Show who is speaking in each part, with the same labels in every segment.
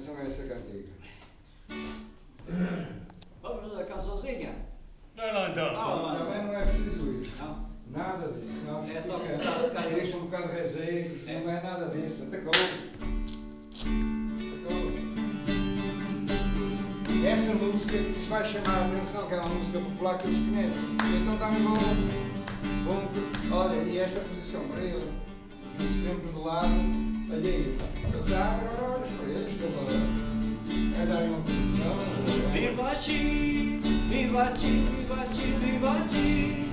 Speaker 1: atenção a essa cantiga.
Speaker 2: Vamos a cançãozinha?
Speaker 3: Não, então.
Speaker 1: Não, também não é preciso isso.
Speaker 2: Não?
Speaker 1: Nada disso. Não,
Speaker 2: É só
Speaker 1: fica-
Speaker 2: começar a tocar.
Speaker 1: deixa um bocado de rezeiro,
Speaker 2: É.
Speaker 1: não é nada disso. Atacou. Essa música, isso vai chamar a atenção, que é uma música popular que eles conhecem. Então também vão, olha, e esta posição para ele, sempre do lado alheio. Eles agora olhas para eles, estão a dar uma posição.
Speaker 2: Viva Chile, viva Chile, viva Chile, viva Chile,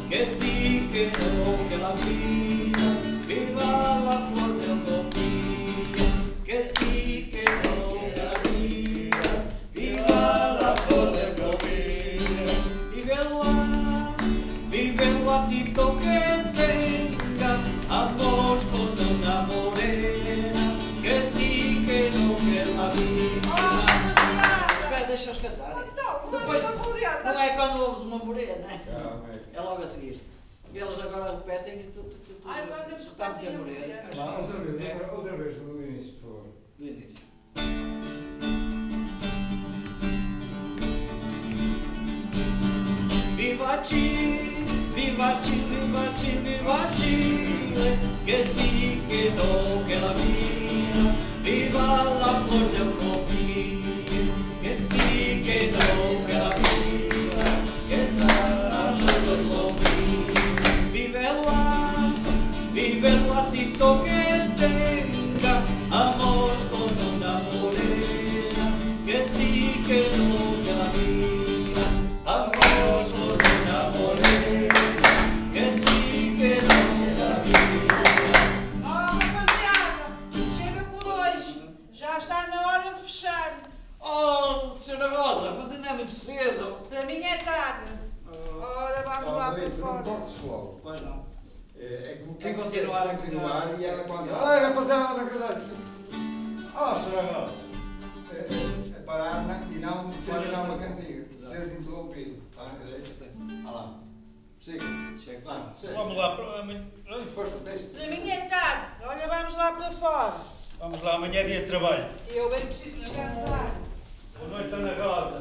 Speaker 2: que sí, que no, que la vida, viva la flor del copillo, que sí, que no, que la vida, viva la flor del copillo, vívelo así que tenga amor con una morena, que sí, que no, que la vida. Deixa-os cantar.
Speaker 4: Então,
Speaker 2: Depois,
Speaker 4: não vou olhar,
Speaker 2: não é quando ouves uma morena,
Speaker 1: Calma aí.
Speaker 2: é logo a seguir. E eles agora repetem e tu
Speaker 4: Ai, quando eles
Speaker 2: está muito a
Speaker 4: repetem a
Speaker 2: morena.
Speaker 4: morena.
Speaker 1: Outra vez, no início, por favor.
Speaker 2: Do início. Viva Chile, viva Chile, viva Chile, viva Chile, que sí, que no, que la vida, viva la flor del copillo, que sí, que no, que la vida, que es la flor del copillo, vívelo así que tenga amor con una morena, que sí, que no, que la vida, amor con una morena, que sí, que no, que la vida.
Speaker 4: Oh, rapaziada, chega por hoje. Já está na hora de fechar.
Speaker 2: Oh, Sra. Rosa, mas ainda é muito cedo.
Speaker 4: Para mim é tarde. Ora, vamos lá para
Speaker 1: Não
Speaker 4: fora.
Speaker 1: toques logo.
Speaker 2: Pois não.
Speaker 1: É como
Speaker 2: Quem
Speaker 1: quem
Speaker 2: continuar a
Speaker 1: continuar e ela quando.
Speaker 2: continuar.
Speaker 1: Ai, rapaziada, vamos acordar. Oh, senhora. É parar e não terminar uma cantiga. Seres interrompido. Tá? Ah lá. Siga.
Speaker 2: Chega.
Speaker 1: Lá, siga.
Speaker 3: Vamos lá,
Speaker 1: Força, texto.
Speaker 4: Para mim é tarde. Olha, vamos lá para fora.
Speaker 3: vamos lá, amanhã é dia de trabalho.
Speaker 4: Eu bem preciso descansar.
Speaker 3: Boa noite, Ana Rosa.